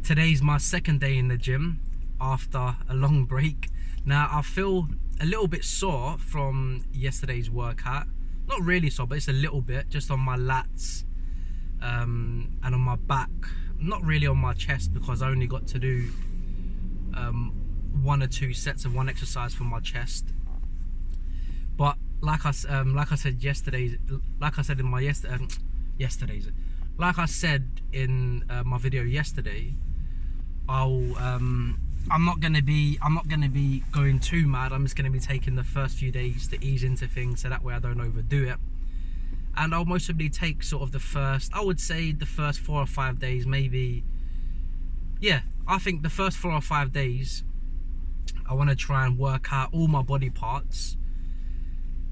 Today's my second day in the gym after a long break. Now I feel a little bit sore from yesterday's workout. Not really sore, but it's a little bit, just on my lats and on my back. Not really on my chest, because I only got to do 1 or 2 sets of one exercise for my chest. But like I said yesterday, like I said in my like I said in my video yesterday, I'm not gonna be going too mad. I'm just gonna be taking the first few days to ease into things, so that way I don't overdo it. And I'll most probably take sort of the first, I would say the first 4 or 5 days, maybe. Yeah, I think the first 4 or 5 days, I want to try and work out all my body parts.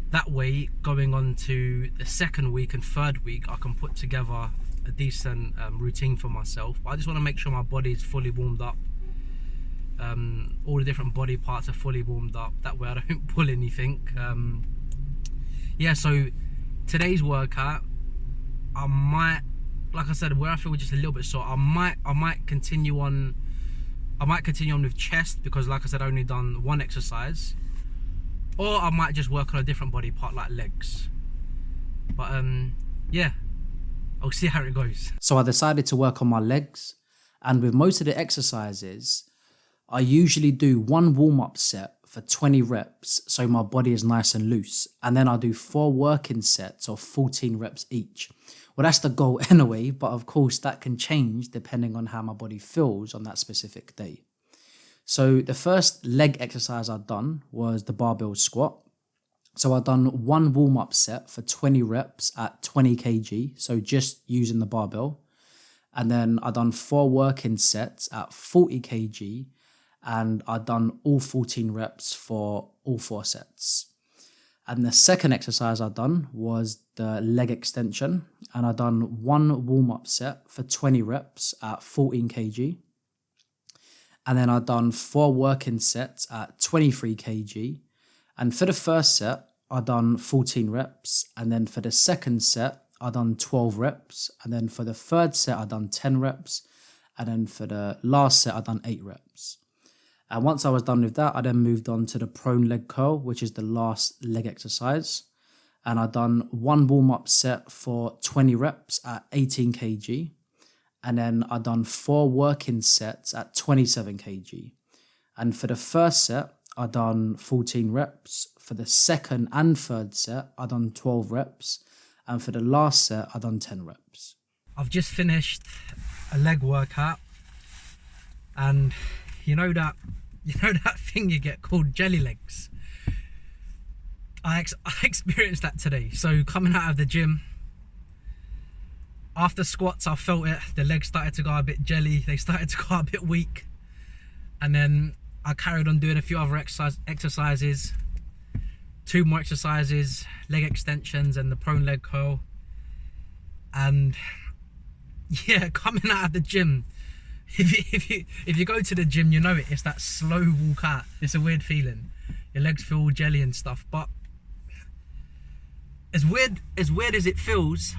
That way, going on to the second week and third week, I can put together a decent routine for myself. But I just want to make sure my body is fully warmed up. All the different body parts are fully warmed up. That way I don't pull anything. Yeah, so today's workout, I might, like I said, where I feel just a little bit sore, I might continue on with chest, because like I said, I only done 1 exercise. Or I might just work on a different body part like legs. But yeah, I'll see how it goes. So I decided to work on my legs, and with most of the exercises, I usually do 1 warm-up set for 20 reps, so my body is nice and loose. And then I do 4 working sets of 14 reps each. Well, that's the goal anyway, but of course that can change depending on how my body feels on that specific day. So the first leg exercise I've done was the barbell squat. So I've done 1 warm-up set for 20 reps at 20 kg, so just using the barbell. And then I've done 4 working sets at 40 kg, and I've done all 14 reps for all 4 sets. And the second exercise I've done was the leg extension, and I've done 1 warm-up set for 20 reps at 14 kg. And then I've done 4 working sets at 23 kg. And for the first set, I've done 14 reps. And then for the second set, I've done 12 reps. And then for the third set, I've done 10 reps. And then for the last set, I've done 8 reps. And once I was done with that, I then moved on to the prone leg curl, which is the last leg exercise. And I've done 1 warm-up set for 20 reps at 18 kg. And then I've done 4 working sets at 27 kg. And for the first set, I've done 14 reps. For the second and third set, I've done 12 reps. And for the last set, I've done 10 reps. I've just finished a leg workout, and you know that thing you get called jelly legs? I experienced that today. So coming out of the gym, after squats, I felt it. The legs started to go a bit jelly. They started to go a bit weak. And then I carried on doing a few other exercises. 2 more exercises, leg extensions and the prone leg curl. And yeah, coming out of the gym, if you go to the gym, you know it. It's that slow walk out. It's a weird feeling. Your legs feel all jelly and stuff. But as weird as it feels,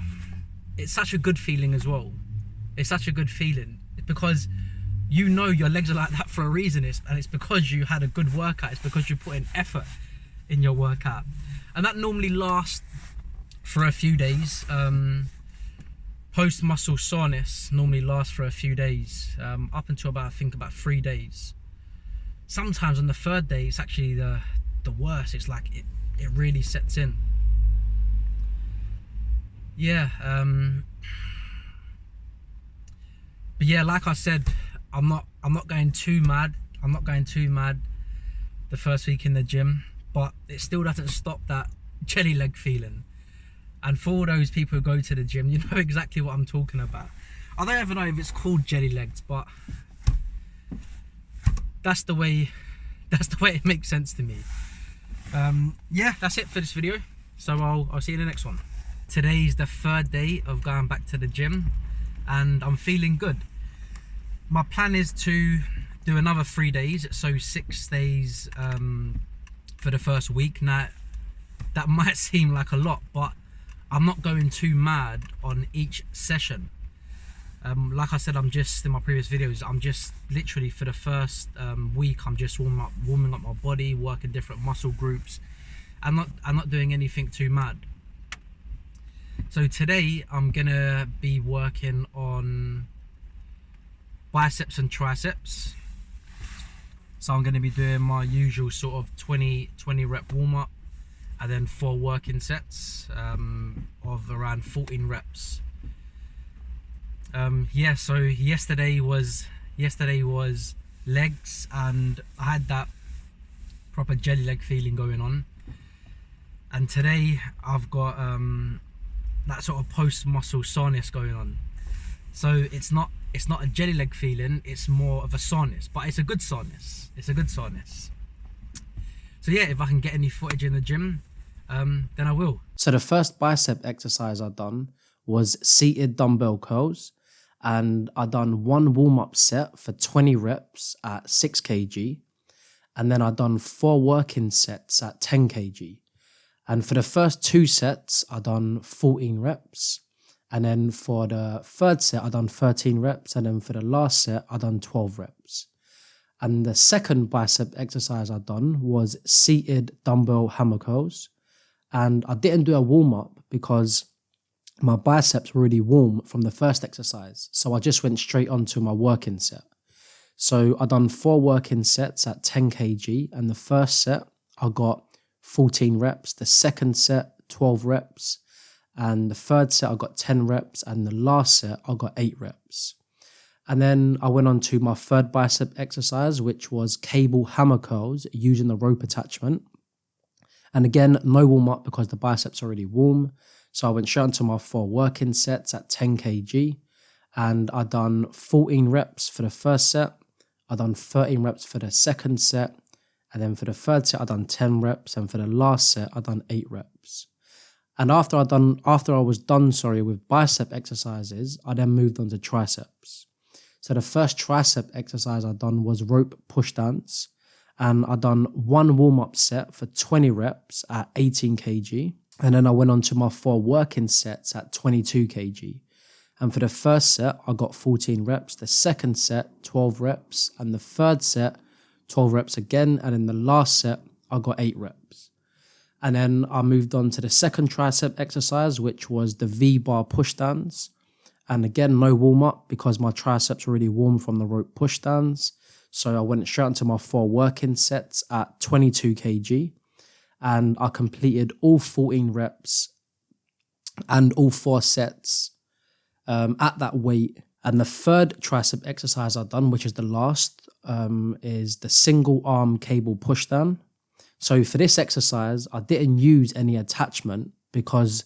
it's such a good feeling as well. It's such a good feeling because you know your legs are like that for a reason. And it's because you had a good workout. It's because you put in effort in your workout. And that normally lasts for a few days. Post muscle soreness normally lasts for a few days, up until I think about 3 days. Sometimes on the 3rd day, it's actually the worst. It's like it really sets in. Yeah, but yeah, like I said, I'm not going too mad. I'm not going too mad the first week in the gym, but it still doesn't stop that jelly leg feeling. And for all those people who go to the gym, you know exactly what I'm talking about. I don't ever know if it's called jelly legs, but that's the way it makes sense to me. Yeah, that's it for this video. So I'll see you in the next one. Today's the 3rd day of going back to the gym, and I'm feeling good. My plan is to do another 3 days, so 6 days for the first week. Now, that might seem like a lot, but I'm not going too mad on each session. Like I said, I'm just in my previous videos, I'm just literally for the first week, I'm just warming up my body, working different muscle groups. I'm not doing anything too mad. So today I'm gonna be working on biceps and triceps. So I'm gonna be doing my usual sort of 20 rep warm up, and then 4 working sets of around 14 reps. Yeah, so yesterday was legs, and I had that proper jelly leg feeling going on, and today I've got that sort of post muscle soreness going on. So it's not a jelly leg feeling, it's more of a soreness, but it's a good soreness. So yeah, if I can get any footage in the gym, then I will. So the first bicep exercise I done was seated dumbbell curls, and I done 1 warm-up set for 20 reps at 6 kg, and then I done 4 working sets at 10 kg. And for the first 2 sets, I done 14 reps. And then for the third set, I done 13 reps. And then for the last set, I done 12 reps. And the second bicep exercise I done was seated dumbbell hammer curls. And I didn't do a warm-up because my biceps were really warm from the first exercise. So I just went straight onto my working set. So I done 4 working sets at 10 kg. And the first set, I got 14 reps, the second set 12 reps, and the third set I got 10 reps, and the last set I got 8 reps. And then I went on to my third bicep exercise, which was cable hammer curls using the rope attachment. And again, no warm up because the biceps are already warm. So I went straight onto my 4 working sets at 10 kg, and I done 14 reps for the first set, I done 13 reps for the second set, and then for the third set, I done 10 reps. And for the last set, I done 8 reps. And after I was done with bicep exercises, I then moved on to triceps. So the first tricep exercise I done was rope push dance. And I done 1 warm-up set for 20 reps at 18 kg. And then I went on to my 4 working sets at 22 kg. And for the first set, I got 14 reps. The second set, 12 reps. And the third set, 12 reps again, and in the last set I got 8 reps. And then I moved on to the second tricep exercise, which was the V-bar push downs. And again, no warm up because my triceps were really warm from the rope push downs. So I went straight into my 4 working sets at 22 kg, and I completed all 14 reps and all 4 sets at that weight. And the third tricep exercise I've done, which is the last, is the single arm cable push down. So for this exercise, I didn't use any attachment because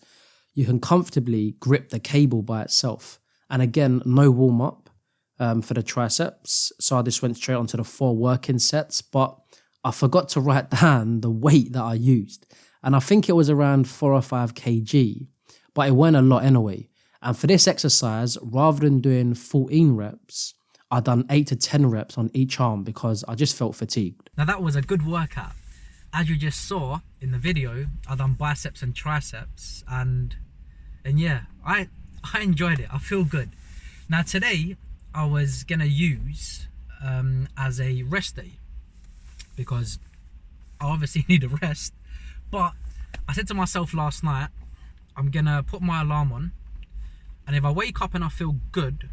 you can comfortably grip the cable by itself. And again, no warm up for the triceps. So I just went straight onto the 4 working sets, but I forgot to write down the weight that I used. And I think it was around 4 or 5 kg, but it went a lot anyway. And for this exercise, rather than doing 14 reps, I done 8 to 10 reps on each arm because I just felt fatigued. Now that was a good workout. As you just saw in the video, I done biceps and triceps, and yeah, I enjoyed it. I feel good. Now today, I was gonna use as a rest day because I obviously need a rest. But I said to myself last night, I'm gonna put my alarm on, and if I wake up and I feel good,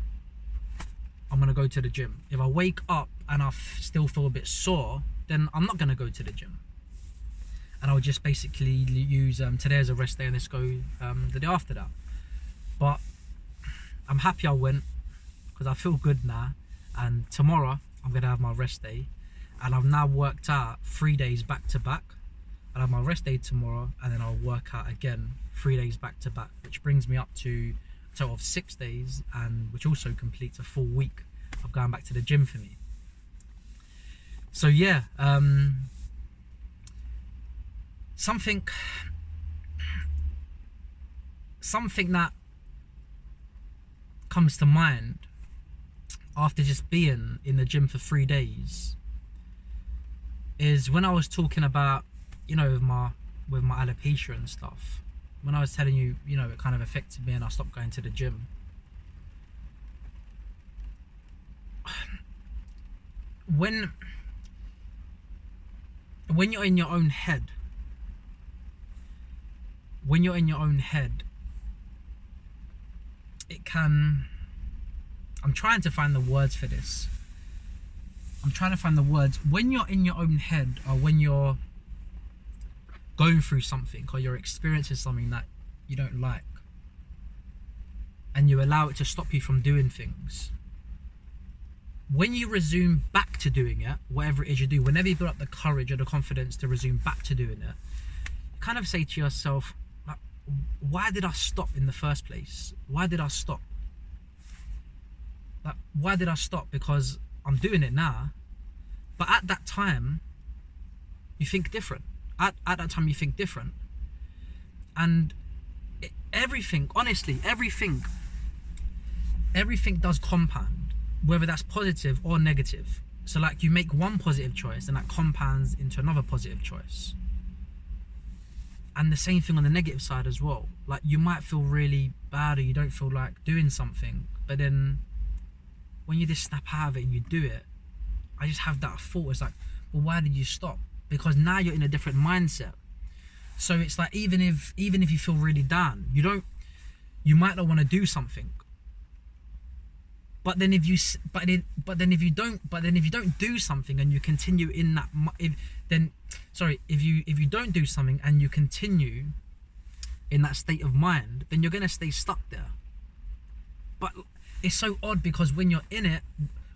I'm gonna go to the gym. If I wake up and I still feel a bit sore, then I'm not gonna go to the gym. And I'll just basically use today as a rest day and let's go the day after that. But I'm happy I went because I feel good now, and tomorrow I'm gonna have my rest day, and I've now worked out 3 days back to back. I'll have my rest day tomorrow, and then I'll work out again 3 days back to back, which brings me up to a total of 6 days, and which also completes a full week of going back to the gym for me. So yeah, something that comes to mind after just being in the gym for 3 days is when I was talking about, you know, with my alopecia and stuff, when I was telling you, you know, it kind of affected me and I stopped going to the gym. when you're in your own head, it can, I'm trying to find the words for this. When you're in your own head, or when you're going through something, or you're experiencing something that you don't like, and you allow it to stop you from doing things, when you resume back to doing it, whatever it is you do, whenever you build up the courage or the confidence to resume back to doing it, you kind of say to yourself, like, why did I stop in the first place? Why did I stop? Like, why did I stop? Because I'm doing it now. But at that time, you think different. At that time, you think different. And everything, honestly, everything does compound, whether that's positive or negative. So like, you make one positive choice and that compounds into another positive choice. And the same thing on the negative side as well. Like, you might feel really bad, or you don't feel like doing something, but then when you just snap out of it and you do it, I just have that thought. It's like, well, why did you stop? Because now you're in a different mindset. So it's like, even if you feel really down, you might not want to do something. But then if you don't do something and you continue in that, if you don't do something and you continue in that state of mind, then you're gonna stay stuck there. But it's so odd, because when you're in it,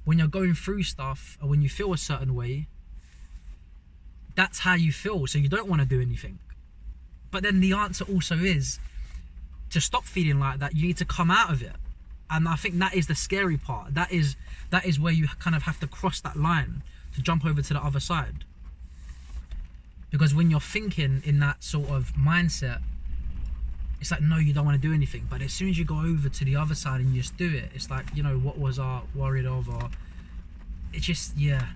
when you're going through stuff, or when you feel a certain way, that's how you feel, so you don't want to do anything. But then the answer also is to stop feeling like that. You need to come out of it. And I think that is the scary part. That is where you kind of have to cross that line to jump over to the other side. Because when you're thinking in that sort of mindset, it's like, no, you don't want to do anything. But as soon as you go over to the other side and you just do it, it's like, you know, what was I worried of? Or it's just, yeah.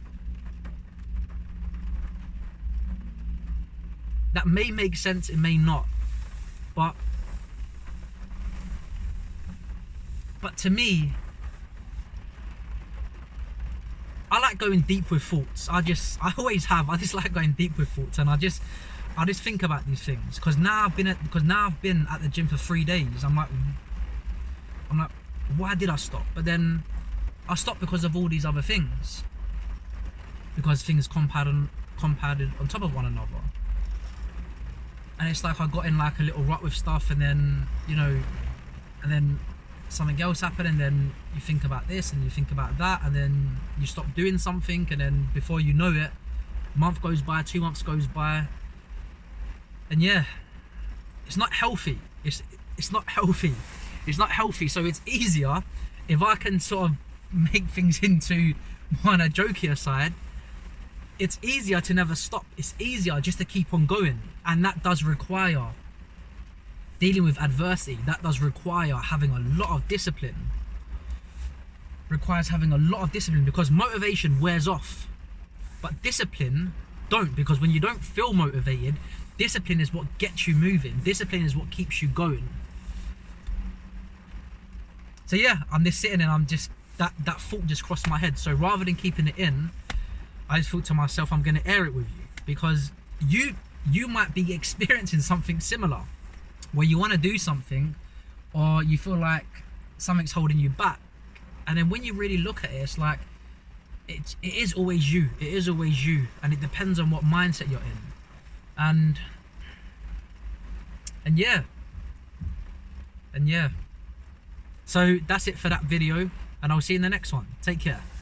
That may make sense, it may not. But to me, I like going deep with thoughts. I always have. I just like going deep with thoughts, and I just think about these things. Because now I've been at the gym for 3 days. I'm like, why did I stop? But then I stopped because of all these other things. Because things compounded on top of one another. And it's like I got in like a little rut with stuff, and then, you know, and then something else happened, and then you think about this and you think about that, and then you stop doing something, and then before you know it, a month goes by, 2 months goes by, and yeah, it's not healthy. It's not healthy. It's not healthy. So it's easier if I can sort of make things into more on a jokier side. It's easier to never stop. It's easier just to keep on going, and that does require dealing with adversity. That does require having a lot of discipline. Requires having a lot of discipline, because motivation wears off, but discipline don't. Because when you don't feel motivated, discipline is what gets you moving. Discipline is what keeps you going. So yeah, I'm just sitting and I'm just, that thought just crossed my head. So rather than keeping it in, I just thought to myself, I'm going to air it with you, because you might be experiencing something similar, where you want to do something, or you feel like something's holding you back, and then when you really look at it, it's like it is always you. It is always you, and it depends on what mindset you're in, and yeah. So that's it for that video, and I'll see you in the next one. Take care.